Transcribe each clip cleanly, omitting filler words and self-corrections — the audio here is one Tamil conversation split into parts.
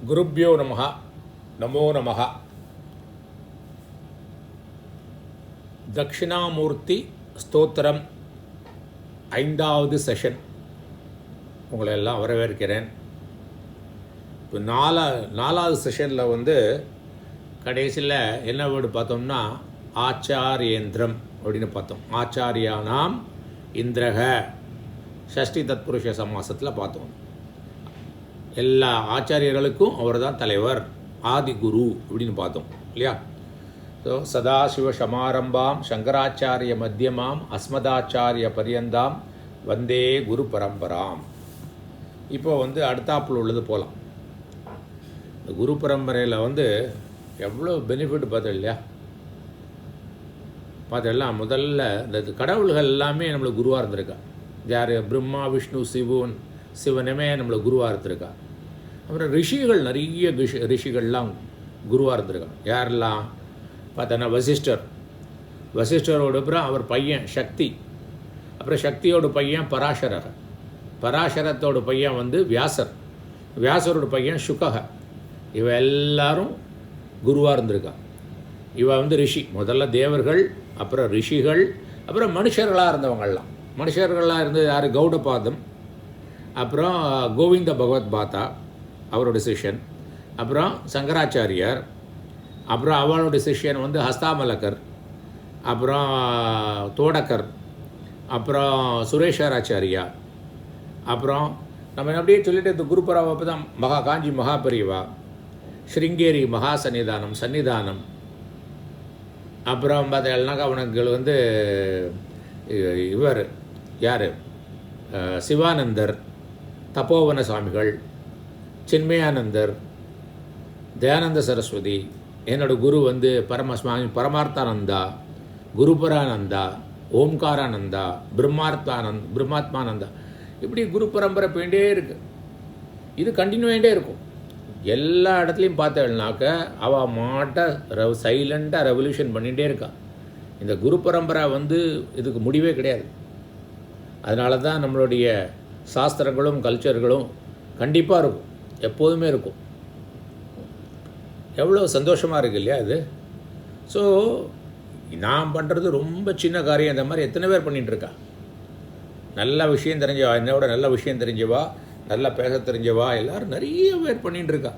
குருப்யோ நமஹ. நமோ நமஹ. தக்ஷிணாமூர்த்தி ஸ்தோத்திரம் 5வது செஷன் உங்களை எல்லாம் வரவேற்கிறேன். இப்போ நாலாவது செஷனில் கடைசியில் என்ன வேர்டு பார்த்தோம்னா ஆச்சாரியேந்திரம் அப்படின்னு பார்த்தோம். ஆச்சாரியானாம் இந்திரக ஷஷ்டி தத்புருஷ சமாசத்தில் பார்த்தோம். எல்லா ஆச்சாரியர்களுக்கும் அவர் தான் தலைவர், ஆதி குரு அப்படின்னு பார்த்தோம் இல்லையா. ஸோ சதாசிவ சமாரம்பாம் சங்கராச்சாரிய மத்தியமாம் அஸ்மதாச்சாரிய பரியந்தாம் வந்தே குரு பரம்பராம். இப்போ அடுத்தாப்பில் உள்ளது போகலாம். இந்த குரு பரம்பரையில் எவ்வளோ பெனிஃபிட் பார்த்தோம் இல்லையா. பார்த்தெல்லாம் முதல்ல இந்த கடவுள்கள் எல்லாமே நம்மளுக்கு குருவாக இருந்திருக்கா. யார்? பிரம்மா விஷ்ணு சிவனுமே நம்மளுக்கு குருவாக இருந்திருக்கா. அப்புறம் ரிஷிகள், நிறைய ரிஷிகள்லாம் குருவாக இருந்திருக்காங்க. யாரெல்லாம் பார்த்தோன்னா வசிஷ்டரோட அப்புறம் அவர் பையன் சக்தி, அப்புறம் சக்தியோட பையன் பராசரத்தோட பையன் வியாசரோட பையன் சுகக. இவ எல்லாரும் குருவாக இருந்திருக்கா. இவ ரிஷி. முதல்ல தேவர்கள், அப்புறம் ரிஷிகள், அப்புறம் மனுஷர்களாக இருந்தவங்கள்லாம். மனுஷர்களாக இருந்தது யார்? கௌடபாதம், அப்புறம் கோவிந்த பகவத் பாத்தா அவரோட சிஷ்யன், அப்புறம் சங்கராச்சாரியார், அப்புறம் அவளோட சிஷ்யன் ஹஸ்தாமலக்கர், அப்புறம் தோடக்கர், அப்புறம் சுரேஸ்வராச்சாரியா, அப்புறம் நம்ம அப்படியே சொல்லிட்டு இந்த குருபராவை தான் காஞ்சி மகாபரிவா, ஸ்ருங்கேரி மகா சன்னிதானம், அப்புறம் பார்த்தீங்கன்னாக்கா அவனுக்கு இவர் யார்? சிவானந்தர், தபோவன சுவாமிகள், சின்மயானந்தர், தயானந்த சரஸ்வதி. என்னோடய குரு பரமஸ்வாமி பரமார்த்தானந்தா, குருபரானந்தா, ஓம்காரானந்தா, பிரம்மாத்மானந்தா. இப்படி குரு பரம்பரை போயிட்டே இருக்குது. இது கண்டினியூ ஆகிட்டே இருக்கும். எல்லா இடத்துலையும் பார்த்தேன்னாக்க அவள் சைலண்ட்டாக ரெவல்யூஷன் பண்ணிகிட்டே இருக்கா. இந்த குரு பரம்பரை இதுக்கு முடிவே கிடையாது. அதனால தான் நம்மளுடைய சாஸ்திரங்களும் கல்ச்சர்களும் கண்டிப்பாக இருக்கும், எப்போதுமே இருக்கும். எவ்வளோ சந்தோஷமாக இருக்குது இல்லையா இது. ஸோ நான் பண்ணுறது ரொம்ப சின்ன காரியம். இந்த மாதிரி எத்தனை பேர் பண்ணிகிட்ருக்கா. நல்ல விஷயம் தெரிஞ்சவா, என்னோட நல்ல விஷயம் தெரிஞ்சவா, நல்லா பேச தெரிஞ்சவா, எல்லோரும் நிறைய பேர் பண்ணிகிட்ருக்கா.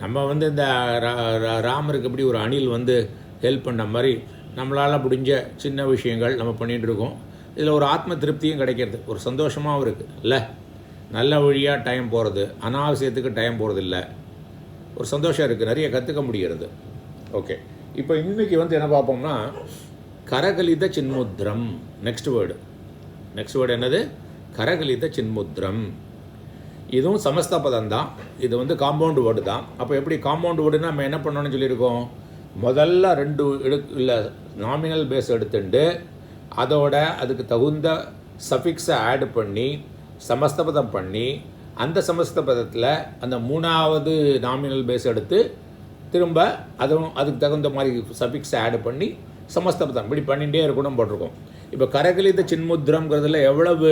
நம்ம இந்த ராமருக்கு எப்படி ஒரு அணில் ஹெல்ப் பண்ண மாதிரி நம்மளால் முடிஞ்ச சின்ன விஷயங்கள் நம்ம பண்ணிகிட்ருக்கோம். இதில் ஒரு ஆத்ம திருப்தியும் கிடைக்கிறது, ஒரு சந்தோஷமாகவும் இருக்குது இல்லை. நல்ல வழியாக டைம் போகிறது, அனாவசியத்துக்கு டைம் போகிறது இல்லை, ஒரு சந்தோஷம் இருக்குது, நிறைய கற்றுக்க முடிகிறது. ஓகே, இப்போ இன்றைக்கி என்ன பார்ப்போம்னா கரகலித சின்முத்ரம். நெக்ஸ்ட் வேர்டு என்னது? கரகலித சின்முத்ரம். இதுவும் சமஸ்த பதம் தான். இது காம்பவுண்டு வேர்டு தான். அப்போ எப்படி காம்பவுண்டு வேர்டுன்னா நம்ம என்ன பண்ணணும்னு சொல்லியிருக்கோம்? முதல்ல 2 நாமினல் பேஸ் எடுத்துட்டு அதோட அதுக்கு தகுந்த சஃபிக்ஸை ஆட் பண்ணி சமஸ்தபதம் பண்ணி அந்த சமஸ்தபதத்தில் அந்த 3வது நாமினல் பேஸ் எடுத்து திரும்ப அதுக்கு தகுந்த மாதிரி சஃபிக்ஸை ஆட் பண்ணி சமஸ்தபதம் இப்படி பண்ணிகிட்டே இருக்கணும் போட்டிருக்கோம். இப்போ கரகலித சின்முத்ரங்கிறதுல எவ்வளவு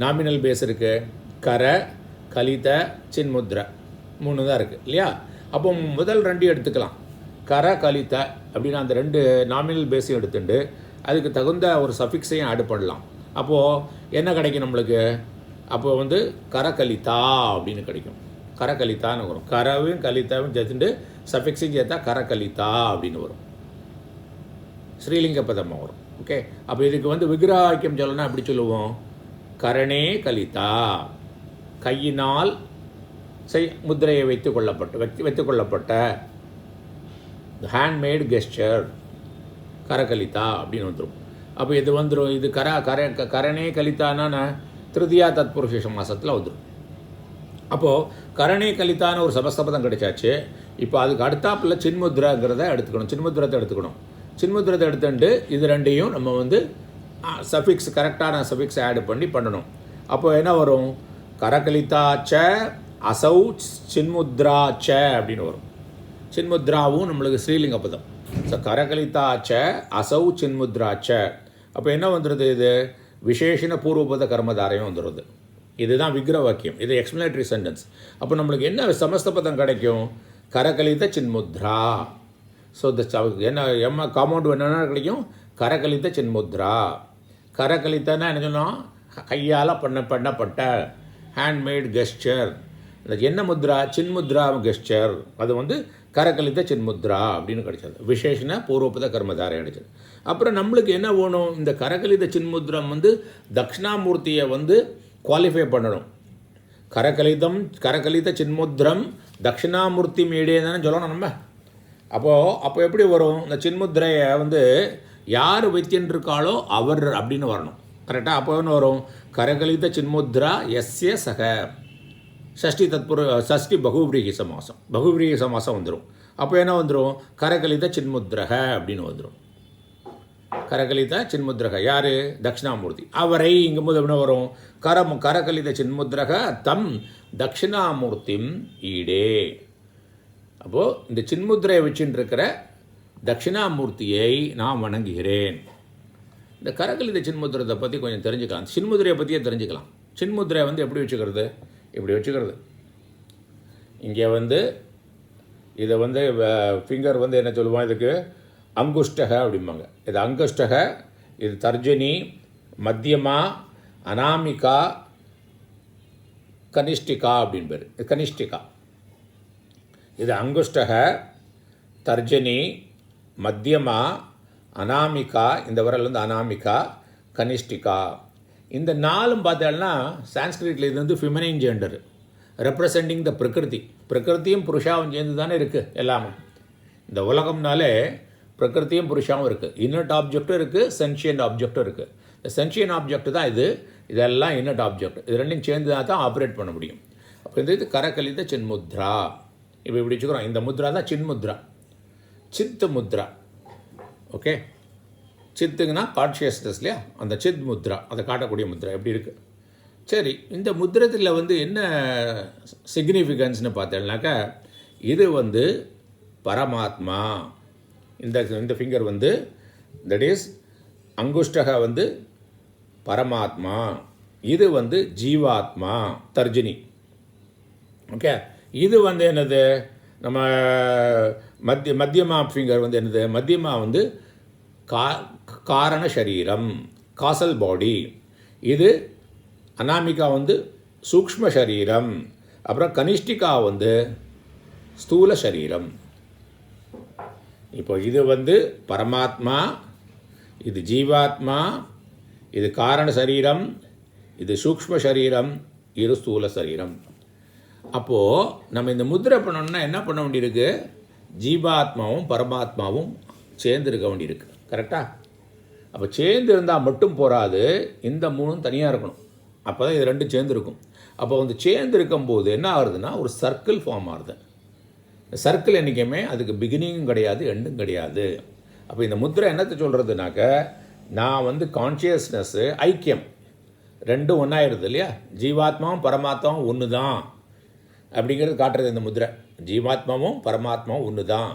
நாமினல் பேஸ் இருக்குது? கர, கலித, சின்முத்ர 3 தான் இருக்குது இல்லையா. அப்போ முதல் 2 எடுத்துக்கலாம். கர, கலித அப்படின்னு அந்த 2 நாமினல் பேஸையும் எடுத்துட்டு அதுக்கு தகுந்த ஒரு சஃபிக்ஸையும் ஆட் பண்ணலாம். அப்போது என்ன கிடைக்கும் நம்மளுக்கு? அப்போது கரகலிதா அப்படின்னு கிடைக்கும். கரகலிதான்னு வரும். கரவையும் கலிதாவும் சேர்த்துட்டு சஃபிக்ஸையும் சேர்த்தா கரகலிதா அப்படின்னு வரும். ஸ்ரீலிங்க பதமாக வரும். ஓகே, அப்போ இதுக்கு விக்கிரவாக்கியம் சொல்லணும்னா எப்படி சொல்லுவோம்? கரணே கலிதா, கையினால் முத்திரையை வைத்துக்கொள்ளப்பட்ட ஹேண்ட்மேட் கெஸ்டர் கரகலிதா அப்படின்னு வந்துடும். அப்போ இது இது கரணே கலிதானா திருதியா தத்புருஷ சமாசத்தில் வந்துடும். அப்போது கரணே கலிதான ஒரு சமஸ்தபதம் கிடைச்சாச்சு. இப்போ அதுக்கு அடுத்தாப்பில் சின்முத்ராங்கிறத எடுத்துக்கணும். சின்முத்ரத்தை எடுத்துட்டு இது 2ஐயும் நம்ம சஃபிக்ஸ் கரெக்டான சஃபிக்ஸ் ஆட் பண்ணணும். அப்போது என்ன வரும்? கரகலிதாச்ச அசௌ சின்முத்ராச்ச அப்படின்னு வரும். சின்முத்ராவும் நம்மளுக்கு ஸ்ரீலிங்க பதம். ஸோ கரகலிதாச்ச அசௌ சின்முத்ராச்ச. அப்போ என்ன வந்துடுது? இது விசேஷன பூர்வபத கர்மதாரையும் வந்துடுது. இதுதான் விக்கிர வாக்கியம், இது எக்ஸ்பிளனேட்டரி சென்டென்ஸ். அப்போ நம்மளுக்கு என்ன சமஸ்த பதம் கிடைக்கும்? கரகலித சின்முத்ரா. ஸோ என்ன காம்பவுண்ட் என்னென்னா கிடைக்கும்? கரகலித சின்முத்ரா. கரகலித்தன்னா என்ன சொன்னோம்? கையால் பண்ணப்பட்ட ஹேண்ட்மேட் கெஸ்டர். என்ன முத்ரா? சின்முத்ரா கெஸ்டர். அது கரகலித சின்முத்ரா அப்படின்னு கிடைச்சது. விசேஷன பூர்வபத கர்மதாரை கிடைச்சது. அப்புறம் நம்மளுக்கு என்ன வேணும்? இந்த கரகலித சின்முத்ரம் தட்சிணாமூர்த்தியை குவாலிஃபை பண்ணணும். கரகலித சின்முத்ரம் தட்சிணாமூர்த்தி மீடியே தானே சொல்லணும் நம்ம. அப்போ எப்படி வரும்? இந்த சின்முத்ரையை யார் வைத்தின்றிருக்காளோ அவர் அப்படின்னு வரணும். கரெக்டாக? அப்போ என்ன வரும்? கரகலித சின்முத்ரா எஸ்ய சக. ஷஷ்டி பகுவிரீகி சமாசம் வந்துடும். அப்போ என்ன வந்துடும்? கரகலித சின்முத்ரக அப்படின்னு வந்துடும். கரகலித சின்முத்ரக யார்? தட்சிணாமூர்த்தி. அவரை இங்கும்போது என்ன வரும்? கரகலித சின்முத்ரக தம் தட்சிணாமூர்த்திம் ஈடே. அப்போது இந்த சின்முத்ரையை வச்சுட்டு இருக்கிற தட்சிணாமூர்த்தியை நான் வணங்குகிறேன். இந்த கரகலித சின்முத்ரத்தை பற்றி கொஞ்சம் தெரிஞ்சுக்கலாம். சின்முத்ரையை பற்றியே தெரிஞ்சுக்கலாம். சின்முத்ரையை எப்படி வச்சுக்கிறது? இப்படி வச்சுக்கிறது. இங்கே இதை ஃபிங்கர் என்ன சொல்லுவான்? இதுக்கு அங்குஷ்டக அப்படிம்பாங்க. இது அங்குஷ்டக, இது தர்ஜனி, மத்தியமா, அனாமிகா, கனிஷ்டிகா அப்படின்னு பேர். இது கனிஷ்டிகா. இது அங்குஷ்டக, தர்ஜனி, மத்தியமா, அனாமிகா, இந்த விரல் அனாமிகா, கனிஷ்டிகா. இந்த நாலும் பார்த்தோம்னா சான்ஸ்கிரிட்டில் இது ஃபிமனைன் ஜெண்டர், ரெப்ரசன்டிங் த பிரகிருதி. பிரகிருத்தியும் புருஷாவும் சேர்ந்து தானே இருக்குது எல்லாமே. இந்த உலகம்னாலே பிரகிருத்தியும் புருஷாவும் இருக்குது. இன்னட் ஆப்ஜெக்டும் இருக்குது, சென்ஷியன்ட் ஆப்ஜெக்டும் இருக்குது. இந்த சென்ஷியன் ஆப்ஜெக்ட் தான் இதெல்லாம் இன்னட் ஆப்ஜெக்ட். இது ரெண்டும் சேர்ந்து தான் ஆப்ரேட் பண்ண முடியும். அப்போ இது கரகலித சின்முத்ரா. இப்போ இப்படி வச்சுக்கிறோம். இந்த முத்ரா தான் சின்முத்ரா, சித்து முத்ரா. ஓகே, சித்துக்குன்னா கான்ஷியஸ்னஸ் இல்லையா? அந்த சித் முத்ரா, அதை காட்டக்கூடிய முத்ரா எப்படி இருக்குது? சரி, இந்த முத்திரத்தில் என்ன சிக்னிஃபிகன்ஸ்னு பார்த்தேன்னாக்கா, இது பரமாத்மா. இந்த ஃபிங்கர் தட் இஸ் அங்குஷ்டக பரமாத்மா. இது ஜீவாத்மா, தர்ஜினி. ஓகே, இது என்னது? நம்ம மத்தியமா ஃபிங்கர் என்னது? மத்தியமா காரண சரீரம், காசல் பாடி. இது அனாமிகா சூக்ஷ்ம சரீரம். அப்புறம் கனிஷ்டிகா ஸ்தூல சரீரம். இப்போ இது பரமாத்மா, இது ஜீவாத்மா, இது காரண சரீரம், இது சூக்ஷ்ம சரீரம், இது ஸ்தூல சரீரம். அப்போது நம்ம இந்த முத்திரை பண்ணணும்னா என்ன பண்ண வேண்டியிருக்கு? ஜீவாத்மாவும் பரமாத்மாவும் சேர்ந்து இருக்க வேண்டியிருக்கு. கரெக்டாக? அப்போ சேர்ந்து இருந்தால் மட்டும் போகாது, இந்த மூணும் தனியாக இருக்கணும். அப்போ தான் இது ரெண்டும் சேர்ந்துருக்கும். அப்போ சேர்ந்து இருக்கும்போது என்ன ஆகுதுன்னா ஒரு சர்க்கிள் ஃபார்ம் ஆகுது. சர்க்கிள் என்றைக்குமே அதுக்கு பிகினிங்கும் கிடையாது, எண்டும் கிடையாது. அப்போ இந்த முத்திரை என்னத்தை சொல்கிறதுனாக்க, நான் கான்ஷியஸ்னஸ்ஸு ஐக்கியம் ரெண்டும் ஒன்றாயிருது இல்லையா? ஜீவாத்மாவும் பரமாத்மாவும் ஒன்று தான் அப்படிங்கிறது காட்டுறது இந்த முத்திரை. ஜீவாத்மாவும் பரமாத்மாவும் ஒன்று தான்.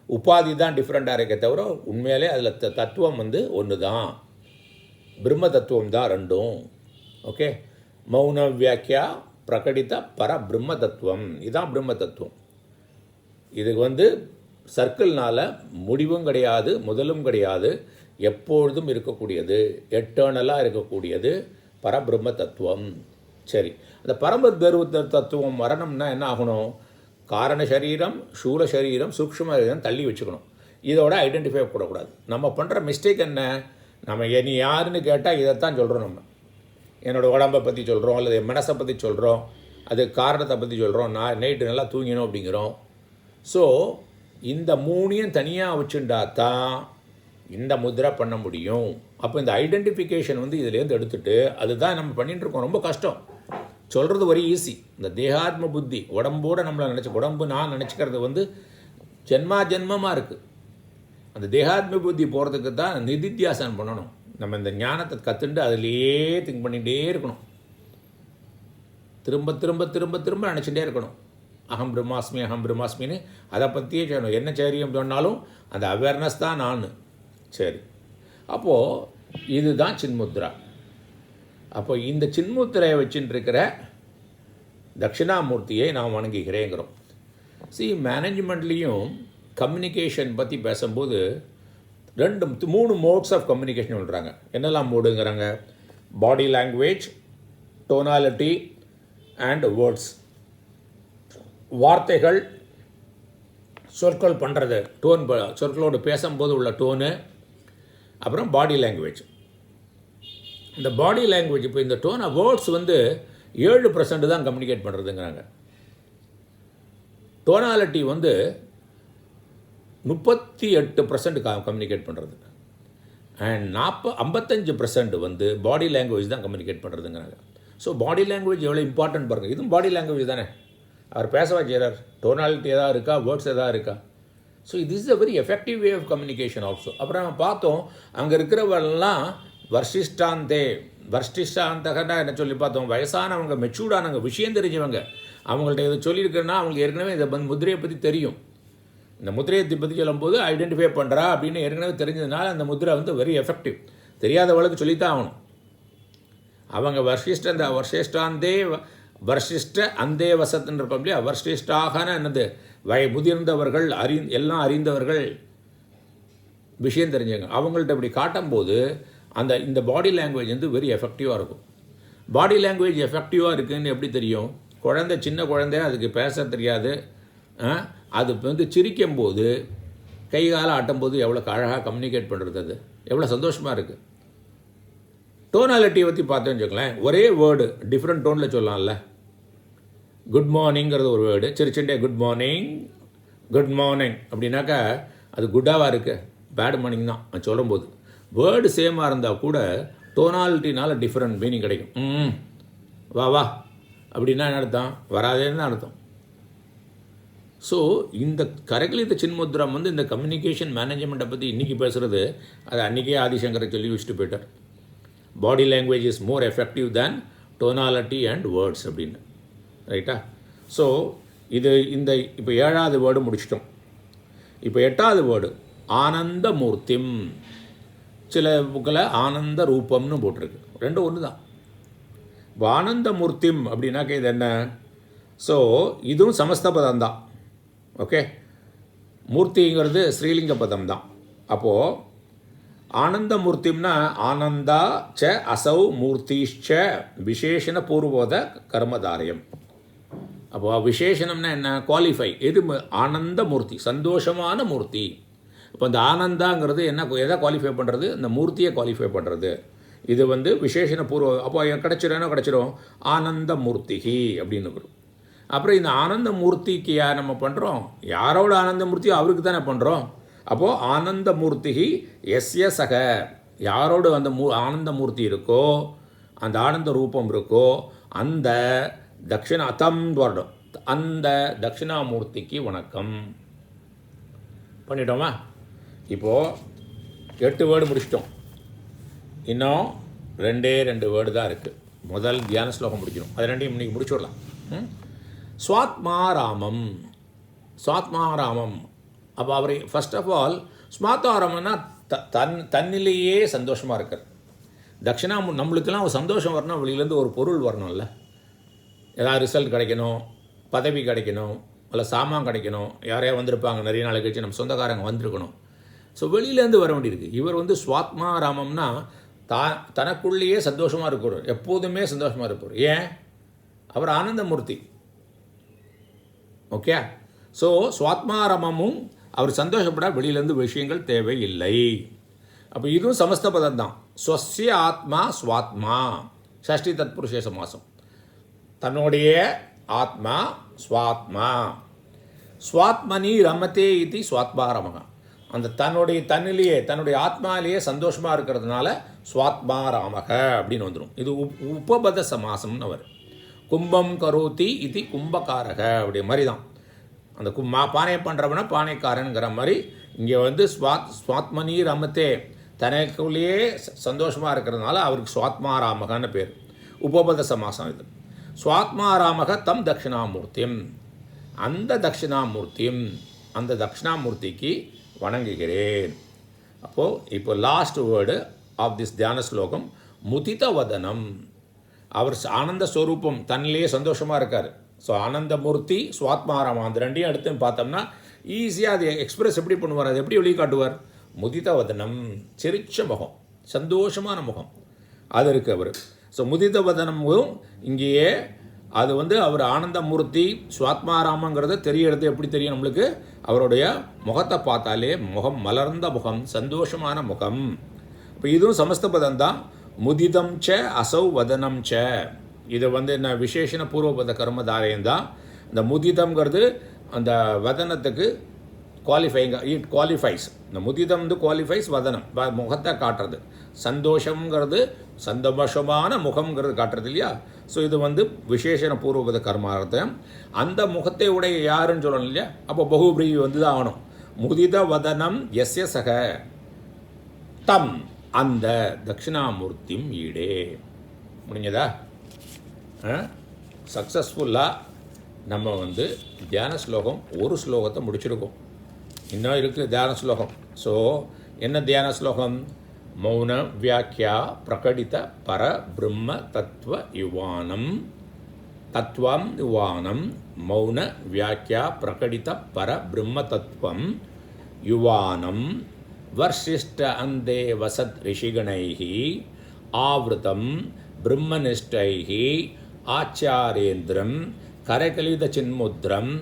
உபாதி தான் டிஃப்ரெண்ட்டாக இருக்க தவிர உண்மையிலே அதில் தத்துவம் ஒன்று தான். பிரம்ம தத்துவம் தான் ரெண்டும். ஓகே, மௌன வியாக்கியா பிரகடித்த பிரம்ம தத்துவம். இதுதான் பிரம்ம தத்துவம். இதுக்கு சர்க்கிள்னால் முடிவும் கிடையாது, முதலும் கிடையாது, எப்பொழுதும் இருக்கக்கூடியது, எட்டர்னலாக இருக்கக்கூடியது பரபிரம்ம தத்துவம். சரி, அந்த பரம தத்துவம் வரணும்னா என்ன ஆகணும்? காரண சரீரம், சூல சரீரம், சூக்ஷ்ம சரீரம் தள்ளி வச்சுக்கணும். இதோட ஐடென்டிஃபை போடக்கூடாது. நம்ம பண்ணுற மிஸ்டேக் என்ன? நம்ம நீ யாருன்னு கேட்டால் இதைத்தான் சொல்கிறோம். நம்ம என்னோடய உடம்பை பற்றி சொல்கிறோம், அல்லது என் மனசை பற்றி சொல்கிறோம், அது காரணத்தை பற்றி சொல்கிறோம், நான் நைட்டு நல்லா தூங்கினோம் அப்படிங்கிறோம். ஸோ இந்த மூணையும் தனியாக வச்சுட்டா தான் இந்த முத்ரா பண்ண முடியும். அப்போ இந்த ஐடென்டிஃபிகேஷன் இதுலேருந்து எடுத்துகிட்டு அதுதான் நம்ம பண்ணிகிட்ருக்கோம். ரொம்ப கஷ்டம். சொல்கிறது வரி ஈஸி. இந்த தேகாத்ம புத்தி உடம்போடு நம்மளை உடம்பு நான் நினச்சிக்கிறது ஜென்மமாக இருக்குது. அந்த தேகாத்ம புத்தி போகிறதுக்கு தான் நிதித்தியாசனம் பண்ணணும். நம்ம இந்த ஞானத்தை கற்றுண்டு அதிலேயே திங்க் பண்ணிகிட்டே இருக்கணும். திரும்ப திரும்ப திரும்ப திரும்ப நினச்சிட்டே இருக்கணும். அகம் பிரம்மாஸ்மின்னு அதை பற்றியே சொல்லணும். என்ன சரியம் சொன்னாலும் அந்த அவேர்னஸ் தான் நான். சரி, அப்போது இதுதான் சின்முத்ரா. அப்போ இந்த சின்முத்திரையை வச்சுட்டு இருக்கிற தட்சிணாமூர்த்தியை நான் வணங்குகிறேங்கிறோம். மேனேஜ்மெண்ட்லேயும் கம்யூனிகேஷன் பற்றி பேசும்போது 3 மோட்ஸ் ஆஃப் கம்யூனிகேஷன் சொல்கிறாங்க. என்னெல்லாம் மோடுங்கிறாங்க? Body language, tonality and words. வார்த்தைகள், சொற்கள் பண்ணுறது, சொற்களோடு பேசும்போது உள்ள டோனு, அப்புறம் பாடி லாங்குவேஜ். இந்த பாடி லாங்குவேஜ் இப்போ இந்த டோன் வேர்ட்ஸ் 7% தான் கம்யூனிகேட் பண்ணுறதுங்கிறாங்க. டோனாலிட்டி 38% கம்யூனிகேட் பண்ணுறது. அண்ட் 55% பாடி லாங்குவேஜ் தான் கம்யூனிகேட் பண்ணுறதுங்கிறாங்க. ஸோ பாடி லாங்குவேஜ் எவ்வளோ இம்பார்ட்டன்ட் பாருங்கள். இதுவும் பாடி லாங்குவேஜ் தானே. அவர் பேசவா செய்கிறார், டோனாலிட்டி எதாவது இருக்கா, வேர்ட்ஸ் எதாவது இருக்கா. So this is a very effective way of communication also. அப்புறம் நம்ம பார்த்தோம், அங்கே இருக்கிறவரெல்லாம் வர்ஷ்டிஷ்டாந்தகன்னா என்ன சொல்லி பார்த்தோம், வயசானவங்க, மெச்சூர்டானவங்க, விஷயம் தெரிஞ்சவங்க. அவங்கள்ட்ட இதை சொல்லியிருக்கேன்னா அவங்களுக்கு ஏற்கனவே இதை முதிரையை பற்றி தெரியும். இந்த முதிரையை பற்றி சொல்லும்போது ஐடென்டிஃபை பண்ணுறா அப்படின்னு ஏற்கனவே தெரிஞ்சதுனால அந்த முதிரை வெரி எஃபெக்டிவ். தெரியாதவளுக்கு சொல்லித்தான் ஆகணும். அவங்க வர்ஷிஷ்ட அந்தே வசத்துன்னு இருப்போம் இல்லையா. வர்ஷிஷ்டாகனா என்னது, முதிர்ந்தவர்கள், எல்லாம் அறிந்தவர்கள், விஷயம் தெரிஞ்சவங்க. அவங்கள்ட்ட இப்படி காட்டும்போது இந்த பாடி லாங்குவேஜ் வெரி எஃபெக்டிவாக இருக்கும். பாடி லாங்குவேஜ் எஃபெக்டிவாக இருக்குதுன்னு எப்படி தெரியும்? சின்ன குழந்தை, அதுக்கு பேச தெரியாது. அது சிரிக்கும்போது, கை காலை ஆட்டும்போது எவ்வளோ அழகாக கம்யூனிகேட் பண்ணுறது, அது எவ்வளோ சந்தோஷமாக இருக்குது. டோனாலிட்டியை பற்றி பார்த்தோன்னு வச்சுக்கலேன், ஒரே வேர்டு டிஃப்ரெண்ட் டோனில் சொல்லலாம்ல. குட் மார்னிங்கிறது ஒரு வேர்டு, சிரிச்சுட்டே குட் மார்னிங் அப்படின்னாக்கா அது குட்டாவாக இருக்குது, பேட் மார்னிங் தான் அது சொல்லும்போது. வேர்டு சேமாக இருந்தால் கூட டோனாலிட்டினால் டிஃப்ரெண்ட் மீனிங் கிடைக்கும். வா அப்படின்னா என்ன அர்த்தம்? வராதேன்னு அர்த்தம். ஸோ இந்த கரெக்ட்லி சின்முத்ரம் இந்த கம்யூனிகேஷன் மேனேஜ்மெண்ட்டை பற்றி இன்றைக்கி பேசுகிறது, அது அன்றைக்கே ஆதிசங்கரை சொல்லி வச்சுட்டு போயிட்டார். Body language is more effective than tonality and words அப்படின்னு. ரைட்டா? ஸோ இப்போ 7வது வேர்டு முடிச்சிட்டோம். இப்போ 8வது வேர்டு ஆனந்தமூர்த்திம். சில புக்கில் ஆனந்த ரூபம்னு போட்டிருக்கு, ரெண்டும் ஒன்று தான். இப்போ ஆனந்தமூர்த்திம் அப்படின்னாக்க இது என்ன? ஸோ இதுவும் சமஸ்த பதம் தான். ஓகே, மூர்த்திங்கிறது ஸ்ரீலிங்க பதம் தான். அப்போது ஆனந்தமூர்த்திம்னா ஆனந்தா ச அசௌ மூர்த்திஷ்ச விசேஷண பூர்வோத கர்மதாரியம். அப்போது விசேஷணம்னா என்ன? குவாலிஃபை. எது? ஆனந்தமூர்த்தி, சந்தோஷமான மூர்த்தி. இப்போ இந்த ஆனந்தாங்கிறது எதை குவாலிஃபை பண்ணுறது? இந்த மூர்த்தியை குவாலிஃபை பண்ணுறது. இது விசேஷண பூர்வ. அப்போ கிடச்சிரும் ஆனந்தமூர்த்திகி அப்படின்னு வரும். அப்புறம் இந்த ஆனந்தமூர்த்திக்கு நம்ம பண்ணுறோம், யாரோட ஆனந்தமூர்த்தியோ அவருக்கு தானே பண்ணுறோம். அப்போது ஆனந்தமூர்த்திகி எஸ்ய சக, யாரோடு அந்த ஆனந்தமூர்த்தி இருக்கோ, அந்த ஆனந்த ரூபம் இருக்கோ, அந்த அந்த தட்சிணாமூர்த்திக்கு வணக்கம் பண்ணிட்டோமா? இப்போது 8 வேர்டு முடிச்சிட்டோம். இன்னும் 2 வேர்டு தான் இருக்குது. முதல் தியான ஸ்லோகம் முடிக்கணும். அது 2 இன்றைக்கி முடிச்சுடலாம். ஸ்வாத்மாராமம். அப்போ அவர் ஃபர்ஸ்ட் ஆஃப் ஆல் ஸ்மாத்தாரம்னா தன்னிலேயே சந்தோஷமாக இருக்கார். நம்மளுக்கெல்லாம் ஒரு சந்தோஷம் வரணும், வெளியிலேருந்து ஒரு பொருள் வரணும்ல. ஏதாவது ரிசல்ட் கிடைக்கணும், பதவி கிடைக்கணும், இல்லை சாமான் கிடைக்கணும், யாரையா வந்திருப்பாங்க, நிறைய நாள் கழிச்சு நம்ம சொந்தக்காரங்க வந்திருக்கணும். ஸோ வெளியிலேருந்து வர வேண்டியிருக்கு. இவர் ஸ்வாத்மாராமம்னா தனக்குள்ளேயே சந்தோஷமாக இருக்கிறார், எப்போதுமே சந்தோஷமாக இருப்பார். ஏன்? அவர் ஆனந்தமூர்த்தி. ஓகே, ஸோ ஸ்வாத்மாராமமும் அவர் சந்தோஷப்பட வெளியிலேருந்து விஷயங்கள் தேவையில்லை. அப்போ இதுவும் சமஸ்த பதம் தான். ஸ்வஸ்ய ஆத்மா ஸ்வாத்மா, ஷஷ்டி தத்புருஷ சமாசம். தன்னுடைய ஆத்மா ஸ்வாத்மா, ஸ்வாத்மனி ரமதே இது ஸ்வாத்மாரமக. அந்த தன்னிலேயே தன்னுடைய ஆத்மாலேயே சந்தோஷமாக இருக்கிறதுனால ஸ்வாத்மாராமக அப்படின்னு வந்துடும். இது உபபத சமாசம்னு அவர். கும்பம் கரோதி இது கும்பகாரக அப்படி மாதிரி தான். அந்த பானை பண்ணுறவனா பானைக்காரனுங்கிற மாதிரி இங்கே ஸ்வாத்மனி ரமத்தே, தனக்குள்ளேயே சந்தோஷமாக இருக்கிறதுனால அவருக்கு ஸ்வாத்மாராமகன்னு பேர். உபபத சமாசம் இது. ஸ்வாத்மாராமக தம் தட்சிணாமூர்த்தியும், அந்த தட்சிணாமூர்த்திக்கு வணங்குகிறேன். அப்போது இப்போ லாஸ்ட் வேர்டு ஆஃப் திஸ் தியான ஸ்லோகம் முதித வதனம். அவர் ஆனந்த ஸ்வரூபம், தன்னிலேயே சந்தோஷமாக இருக்கார். ஸோ ஆனந்தமூர்த்தி சுவாத்மாராமா, அந்த ரெண்டையும் எடுத்துன்னு பார்த்தோம்னா ஈஸியாக அது எக்ஸ்பிரஸ் எப்படி பண்ணுவார், அது எப்படி வெளிக்காட்டுவார்? முதித வதனம், சிரிச்ச முகம், சந்தோஷமான முகம், அது இருக்குது அவர். ஸோ முதித வதனமும் இங்கேயே அது அவர் ஆனந்தமூர்த்தி சுவாத்மாராமங்கிறது தெரியறது. எப்படி தெரியும் நம்மளுக்கு? அவருடைய முகத்தை பார்த்தாலே முகம் மலர்ந்த முகம், சந்தோஷமான முகம். இப்போ இதுவும் சமஸ்த பதம் தான். முதிதம் ச அசௌ வதனம் ச, இது என்ன விசேஷண பூர்வபத கர்மதாரயம் தான். இந்த முதிதம்ங்கிறது அந்த வதனத்துக்கு குவாலிஃபைங்க, இட் குவாலிஃபைஸ். இந்த முதிதம் குவாலிஃபைஸ் வதனம், முகத்தை காட்டுறது. சந்தோஷங்கிறது சந்தோஷமான முகம்ங்கிறது காட்டுறது இல்லையா? ஸோ இது விசேஷண பூர்வபத கர்மார்த்தம். அந்த முகத்தை உடைய யாருன்னு சொல்லணும் இல்லையா? அப்போ பகுபிரி தான் ஆகணும். முதித வதனம் எஸ்ய சக தம், அந்த தட்சிணாமூர்த்தியும் ஈடே. முடிஞ்சதா? சக்ஸஸ்ஃபுல்லாக நம்ம தியான ஸ்லோகம் ஒரு ஸ்லோகத்தை முடிச்சிருக்கோம். இன்னும் இருக்குது தியான ஸ்லோகம். ஸோ என்ன தியான ஸ்லோகம்? மௌன வியாக்கியா பிரகடித பர பிரம்ம தத்துவ யுவானம், தத்துவம் யுவானம், மௌன வியாக்கியா பிரகடித பர பிரம்ம தத்துவம் யுவானம் வர்ஷிஷ்ட அந்தே வசத் ரிஷிகணைஹி ஆவ்ருதம் பிரம்மனிஷ்டைஹி ஆச்சாரேந்திரம் கரகலித சின்முத்ரம்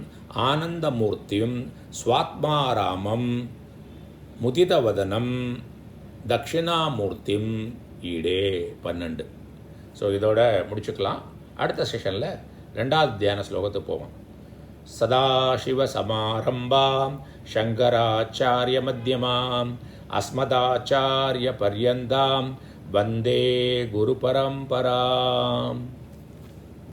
ஆனந்தமூர்த்தியும் ஸ்வாத்மாராமம் முதிதவதனம் தட்சிணாமூர்த்திம் ஈடே. 12. ஸோ இதோட முடிச்சுக்கலாம். அடுத்த செஷனில் 2வது தியான ஸ்லோகத்துக்கு போவோம். சதாசிவசமாரம்பாம் சங்கராச்சாரிய மத்தியமாம் அஸ்மதாச்சாரிய பர்யந்தாம் வந்தே குரு பரம்பராம்.